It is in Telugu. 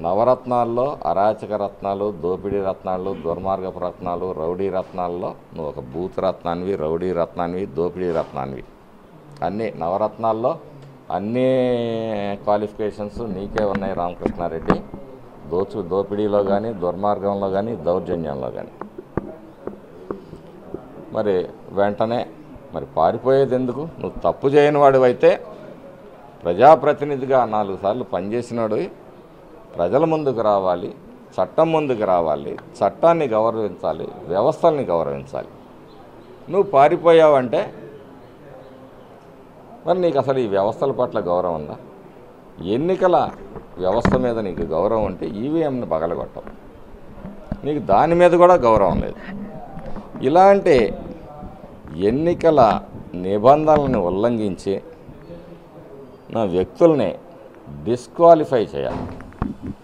నవరత్నాల్లో అరాచక రత్నాలు, దోపిడీ రత్నాలు, దుర్మార్గపు రత్నాలు, రౌడీ రత్నాల్లో నువ్వు ఒక బూత్ రత్నానివి, రౌడీ రత్నానివి, దోపిడీ రత్నానివి. అన్నీ నవరత్నాల్లో అన్ని క్వాలిఫికేషన్స్ నీకే ఉన్నాయి రామకృష్ణారెడ్డి. దోపిడీలో కానీ, దుర్మార్గంలో కానీ, దౌర్జన్యంలో కానీ. మరి వెంటనే మరి పారిపోయేది ఎందుకు? నువ్వు తప్పు చేయని వాడివైతే ప్రజాప్రతినిధిగా 4 సార్లు పనిచేసినాడు. ప్రజల ముందుకు రావాలి, చట్టం ముందుకు రావాలి, చట్టాన్ని గౌరవించాలి, వ్యవస్థల్ని గౌరవించాలి. నువ్వు పారిపోయావంటే మరి నీకు అసలు ఈ వ్యవస్థల పట్ల గౌరవం ఉందా? ఎన్నికల వ్యవస్థ మీద నీకు గౌరవం ఉంటే ఈవీఎంని పగలగొట్టవు. నీకు దాని మీద కూడా గౌరవం లేదు. ఇలాంటి ఎన్నికల నిబంధనలను ఉల్లంఘించి నా వ్యక్తుల్ని డిస్క్వాలిఫై చేయాలి.